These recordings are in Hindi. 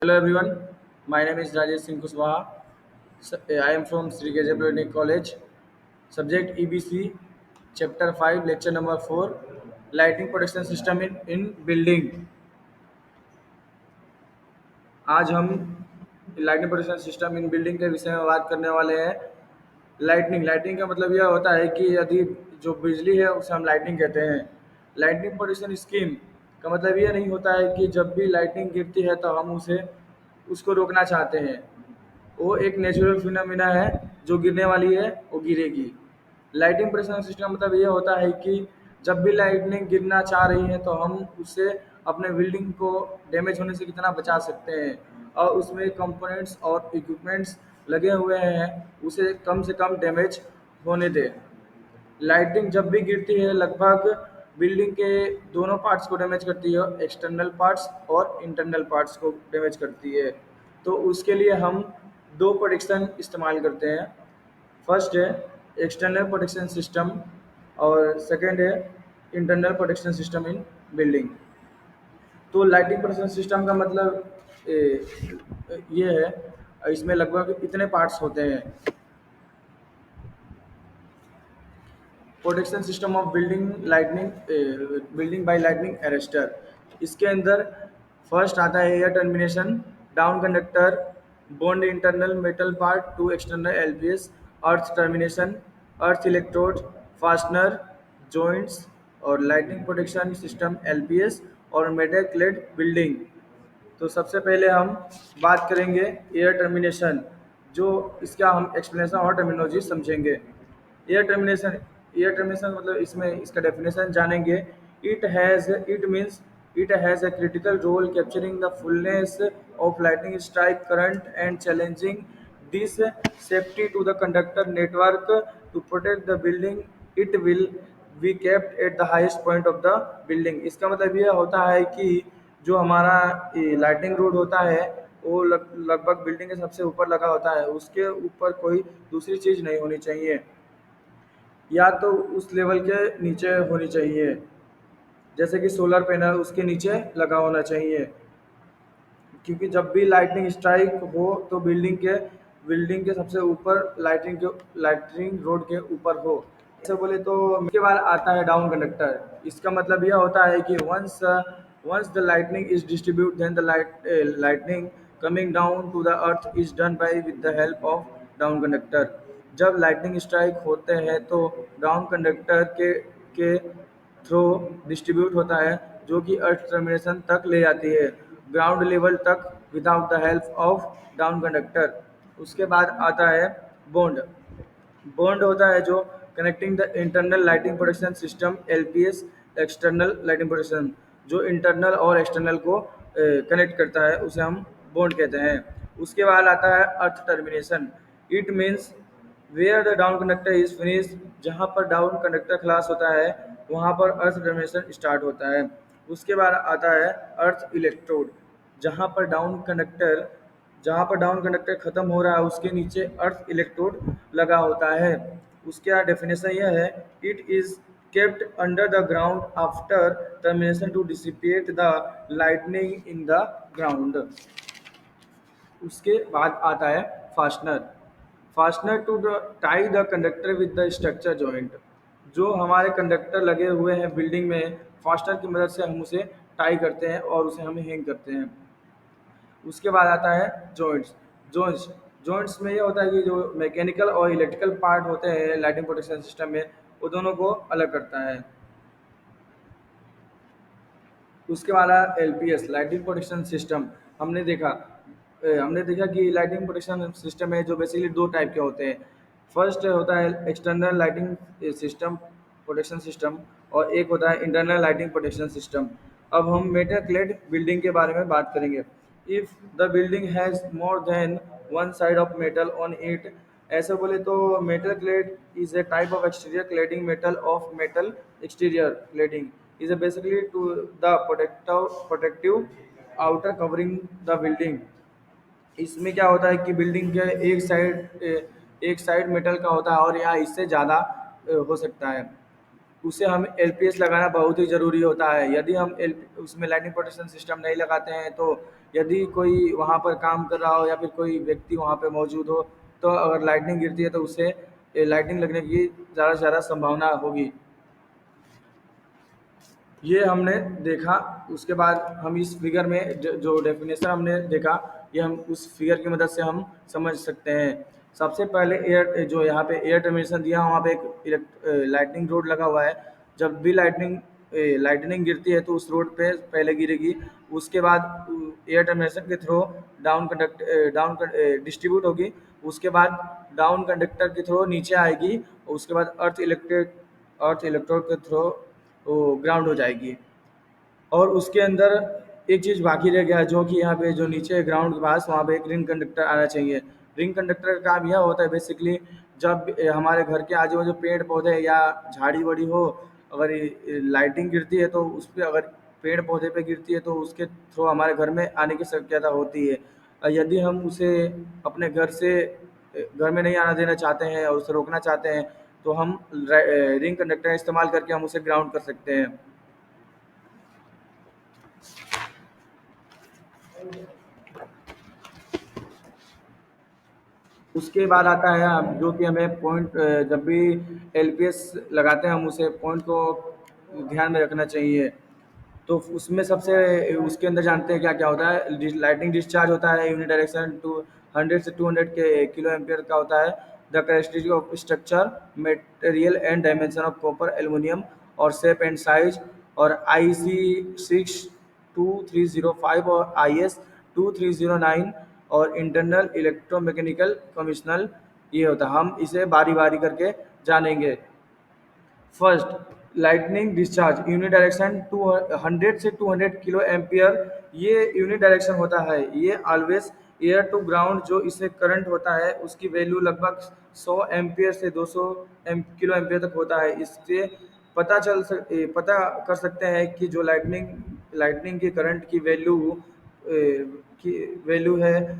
Hello everyone, my name is Rajesh Singh Kushwaha. I am from Sri Keja Polytechnic College. Subject EBC, Chapter 5, Lecture number 4, Lighting Protection System in Building. आज हम lighting protection system in building के विषय में बात करने वाले हैं। लाइटनिंग लाइटिंग का मतलब यह होता है कि यदि जो बिजली है उसे हम लाइटनिंग कहते हैं। लाइटनिंग प्रोटेक्शन स्कीम का मतलब यह नहीं होता है कि जब भी लाइटनिंग गिरती है तो हम उसे उसको रोकना चाहते हैं। वो एक नेचुरल फिनोमिना है, जो गिरने वाली है वो गिरेगी। लाइटिंग प्रोटेक्शन सिस्टम मतलब ये होता है कि जब भी लाइटनिंग गिरना चाह रही है तो हम उससे अपने बिल्डिंग को डैमेज होने से कितना बचा सकते हैं, और उसमें कंपोनेंट्स और इक्विपमेंट्स लगे हुए हैं उसे कम से कम डैमेज होने दें। लाइटिंग जब भी गिरती है लगभग बिल्डिंग के दोनों पार्ट्स को डैमेज करती है, एक्सटर्नल पार्ट्स और इंटरनल पार्ट्स को डैमेज करती है। तो उसके लिए हम दो प्रोटेक्शन इस्तेमाल करते हैं। फर्स्ट है एक्सटर्नल प्रोटेक्शन सिस्टम और सेकंड है internal protection system in building. तो लाइटिंग प्रोटेक्शन सिस्टम का मतलब ये है, इसमें लगभग इतने पार्ट्स होते हैं। Protection system of building by lightning arrester. इसके अंदर फर्स्ट आता है air termination, down conductor, bond internal metal part to external LPS, earth termination, earth electrode, fastener, joints और लाइटनिंग प्रोटेक्शन सिस्टम एलपीएस और मेटल क्लेड बिल्डिंग। तो सबसे पहले हम बात करेंगे एयर टर्मिनेशन, जो इसका हम एक्सप्लेनेशन और टर्मिनोलॉजी समझेंगे। एयर टर्मिनेशन एयर टर्मिनेशन मतलब इसमें इसका डेफिनेशन जानेंगे। It has a critical role capturing the fullness of lightning strike current and challenging this safety to the conductor network to protect the building. It will be kept at the highest point of the building. इसका मतलब यह होता है कि जो हमारा लाइटिंग रोड होता है वो लगभग बिल्डिंग के सबसे ऊपर लगा होता है, उसके ऊपर कोई दूसरी चीज़ नहीं होनी चाहिए, या तो उस लेवल के नीचे होनी चाहिए। जैसे कि सोलर पैनल उसके नीचे लगा होना चाहिए, क्योंकि जब भी लाइटनिंग स्ट्राइक हो तो बिल्डिंग के सबसे ऊपर लाइटनिंग रोड के ऊपर हो। ऐसे बोले तो इसके बाद आता है डाउन कंडक्टर। इसका मतलब यह होता है कि once the lightning is distribute then the lightning coming down to the earth is done by with the help of down conductor. जब लाइटनिंग स्ट्राइक होते हैं तो डाउन कंडक्टर के थ्रू डिस्ट्रीब्यूट होता है, जो कि अर्थ टर्मिनेशन तक ले जाती है, ग्राउंड लेवल तक, without the help of down conductor. उसके बाद आता है बॉन्ड। बॉन्ड होता है जो connecting the internal lighting protection system LPS, external lighting protection, जो इंटरनल और एक्सटर्नल को कनेक्ट करता है उसे हम बॉन्ड कहते हैं। उसके बाद आता है earth termination. It means where the down conductor is finish. जहाँ पर डाउन कंडक्टर खलास होता है वहाँ पर अर्थ टर्मिनेशन स्टार्ट होता है। उसके बाद आता है अर्थ इलेक्ट्रोड। जहाँ पर डाउन कंडक्टर जहाँ पर डाउन कंडक्टर खत्म हो रहा है उसके नीचे अर्थ इलेक्ट्रोड लगा होता है। उसका डेफिनेशन यह है, it is kept under the ground after termination to dissipate the lightning in the ground. उसके बाद आता है fastener. Fastener to tie the conductor with the structure joint. जो हमारे कंडक्टर लगे हुए हैं बिल्डिंग में, फास्टनर की मदद से हम उसे टाई करते हैं और उसे हम हैंग करते हैं। उसके बाद आता है जॉइंट्स। जॉइंट्स जॉइंट्स में ये होता है कि जो मैकेनिकल और इलेक्ट्रिकल पार्ट होते हैं लाइटिंग प्रोटेक्शन सिस्टम में, वो दोनों को अलग करता है। उसके बाद आया एलपीएस, लाइटिंग प्रोटेक्शन सिस्टम। हमने देखा कि लाइटिंग प्रोटेक्शन सिस्टम है जो बेसिकली दो टाइप के होते हैं। फर्स्ट होता है external lighting system protection system, और एक होता है इंटरनल लाइटिंग प्रोटेक्शन सिस्टम। अब हम मेटल क्लेड बिल्डिंग के बारे में बात करेंगे। If the building has more than one side of metal on it. ऐसे बोले तो metal clad is a type of exterior cladding metal of metal exterior cladding is basically to the protective outer covering the building। इसमें क्या होता है कि बिल्डिंग के एक साइड मेटल का होता है और या इससे ज़्यादा हो सकता है। उसे हम एलपीएस लगाना बहुत ही ज़रूरी होता है। यदि हम एल उसमें लाइटिंग प्रोटेक्शन सिस्टम नहीं लगाते हैं तो यदि कोई वहाँ पर काम कर रहा हो या फिर कोई व्यक्ति वहाँ पे मौजूद हो, तो अगर लाइटनिंग गिरती है तो उससे लाइटनिंग लगने की ज़्यादा से ज़्यादा संभावना होगी। ये हमने देखा। उसके बाद हम इस फिगर में जो डेफिनेशन हमने देखा, ये हम उस फिगर की मदद से हम समझ सकते हैं। सबसे पहले एयर जो यहाँ पे एयर टर्मिनेशन दिया, वहाँ पे एक लाइटनिंग रोड लगा हुआ है। जब भी लाइटनिंग गिरती है तो उस रोड पे पहले गिरेगी। उसके बाद एयर टर्मिनेशन के थ्रू डाउन डिस्ट्रीब्यूट होगी। उसके बाद डाउन कंडक्टर के थ्रू नीचे आएगी। और उसके बाद अर्थ इलेक्ट्रोड के थ्रू वो ग्राउंड हो जाएगी। और उसके अंदर एक चीज़ बाकी रह गया, जो कि यहाँ पे जो नीचे ग्राउंड के पास वहाँ पे एक रिंग कंडक्टर आना चाहिए। रिंग कंडक्टर का काम यह होता है बेसिकली, जब हमारे घर के आजू बाजू पेड़ पौधे या झाड़ी बड़ी हो, अगर लाइटिंग गिरती है तो उस पर, अगर पेड़ पौधे पे गिरती है तो उसके थ्रू हमारे घर में आने की शक्यता होती है। यदि हम उसे अपने घर में नहीं आना देना चाहते हैं और उसे रोकना चाहते हैं, तो हम रिंग कंडक्टर का इस्तेमाल करके हम उसे ग्राउंड कर सकते हैं। उसके बाद आता है जो कि हमें पॉइंट, जब भी एलपीएस लगाते हैं हम उसे पॉइंट को ध्यान में रखना चाहिए। तो उसमें सबसे उसके अंदर जानते हैं क्या क्या होता है। लाइटिंग डिस्चार्ज होता है यूनि डायरेक्शन टू 100 से 200 के किलो एम्पियर का होता है। The characteristic of structure, material and dimension of copper aluminium और शेप एंड साइज। और IEC 62305 और IS 2309 और इंटरनल इलेक्ट्रोमैकेनिकल कमीशनल, ये होता है। हम इसे बारी बारी करके जानेंगे। First, lightning discharge unit direction 200 से 200 किलो एम्पियर। ये यूनिट डायरेक्शन होता है। ये ऑलवेज एयर टू ग्राउंड जो इसे करंट होता है उसकी वैल्यू लगभग 100 एम्पियर से 200 किलो एम्पियर तक होता है। इससे पता कर सकते हैं कि जो लाइटनिंग की करंट की वैल्यू है,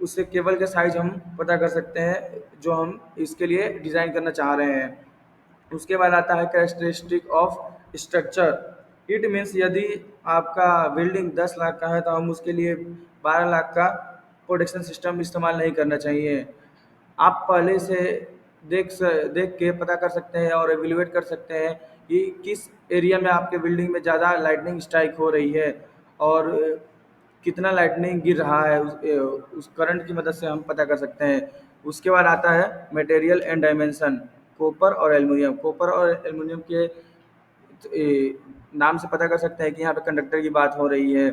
उससे केबल का साइज हम पता कर सकते हैं जो हम इसके लिए डिज़ाइन करना चाह रहे हैं। उसके बाद आता है characteristic of structure. It means यदि आपका बिल्डिंग 10 लाख का है तो हम उसके लिए 12 लाख का प्रोटेक्शन सिस्टम इस्तेमाल नहीं करना चाहिए। आप पहले से देख के पता कर सकते हैं और एवेल्युएट कर सकते हैं कि किस एरिया में आपके बिल्डिंग में ज़्यादा लाइटनिंग स्ट्राइक हो रही है और कितना लाइटनिंग गिर रहा है। उस करंट की मदद से हम पता कर सकते हैं। उसके बाद आता है मटेरियल एंड डायमेंशन। कॉपर और एल्युमिनियम के नाम से पता कर सकते हैं कि यहाँ पे कंडक्टर की बात हो रही है।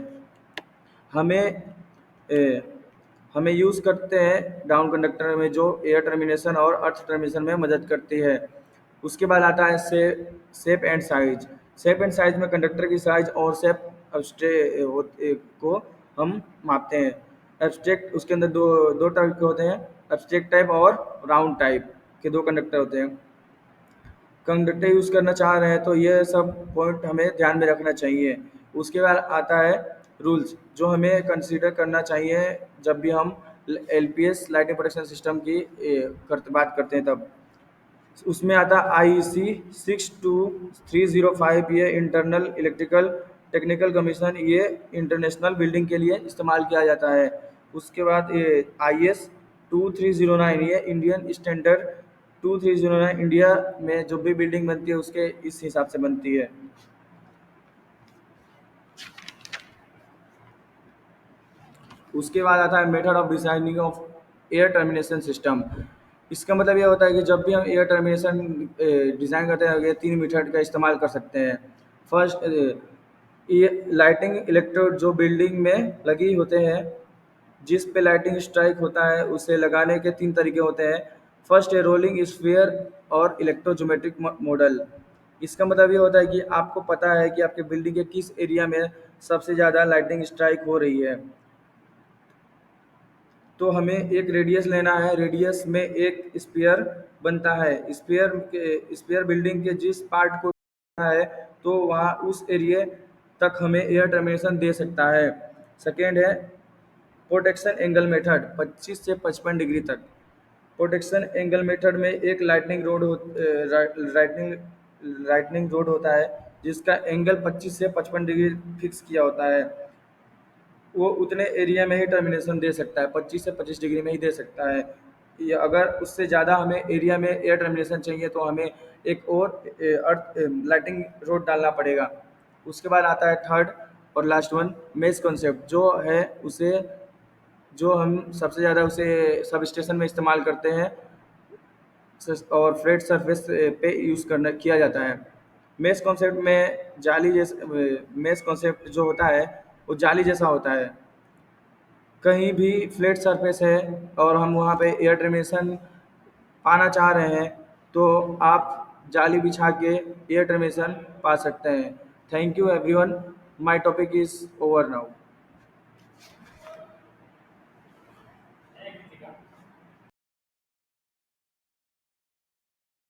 हमें ए, हमें यूज़ करते हैं डाउन कंडक्टर में, जो एयर टर्मिनेशन और अर्थ टर्मिनेशन में मदद करती है। उसके बाद आता है shape and size. Shape and size में कंडक्टर की साइज और शेप को हम मापते हैं। एब्स्ट्रैक्ट, उसके अंदर दो दो टाइप के होते हैं, एब्स्ट्रैक्ट टाइप और राउंड टाइप के दो कंडक्टर होते हैं। कंडक्टर यूज़ करना चाह रहे हैं तो ये सब पॉइंट हमें ध्यान में रखना चाहिए। उसके बाद आता है रूल्स, जो हमें कंसीडर करना चाहिए जब भी हम एलपीएस लाइटिंग प्रोटेक्शन सिस्टम की बात करते हैं तब। उसमें आता है IEC 62305। ये इंटरनल इलेक्ट्रिकल टेक्निकल कमीशन, ये इंटरनेशनल बिल्डिंग के लिए इस्तेमाल किया जाता है। उसके बाद ये IS 2309, ये इंडियन स्टैंडर्ड 2309, इंडिया में जो भी बिल्डिंग बनती है उसके इस हिसाब से बनती है। उसके बाद आता है method of designing of air termination system. इसका मतलब ये होता है कि जब भी हम एयर टर्मिनेशन डिज़ाइन करते हैं, ये 3 मेथड का इस्तेमाल कर सकते हैं। फर्स्ट, ये लाइटिंग इलेक्ट्रोड जो बिल्डिंग में लगी होते हैं, जिस पे लाइटिंग स्ट्राइक होता है उसे लगाने के 3 तरीके होते हैं। फर्स्ट है रोलिंग स्फीयर और इलेक्ट्रोज्योमेट्रिक मॉडल। इसका मतलब ये होता है कि आपको पता है कि आपके बिल्डिंग के किस एरिया में सबसे ज़्यादा लाइटिंग स्ट्राइक हो रही है, तो हमें एक रेडियस लेना है। रेडियस में एक स्फीयर बनता है। स्फीयर बिल्डिंग के जिस पार्ट को है तो वहाँ उस एरिया तक हमें एयर टर्मिनेशन दे सकता है। सेकेंड है प्रोटेक्शन एंगल मेथड, 25 से 55 डिग्री तक। प्रोटेक्शन एंगल मेथड में एक लाइटनिंग लाइटनिंग रोड होता है जिसका एंगल 25 से 55 डिग्री फिक्स किया होता है, वो उतने एरिया में ही टर्मिनेशन दे सकता है, 25 से 25 डिग्री में ही दे सकता है। ये अगर उससे ज़्यादा हमें एरिया में एयर टर्मिनेशन चाहिए तो हमें एक और अर्थ लाइटिंग रोड डालना पड़ेगा। उसके बाद आता है थर्ड और लास्ट वन, मेश कॉन्सेप्ट जो है उसे, जो हम सबसे ज़्यादा उसे सब स्टेशन में इस्तेमाल करते हैं और फ्लैट सरफेस पे यूज़ करना किया जाता है। मेश कॉन्सेप्ट में जाली जैसे मेश कॉन्सेप्ट जो होता है वो जाली जैसा होता है। कहीं भी फ्लैट सरफेस है और हम वहाँ पे एयर टर्मिनेशन पाना चाह रहे हैं तो आप जाली बिछा के एयर टर्मिनेशन पा सकते हैं। Thank you everyone, my topic is over now.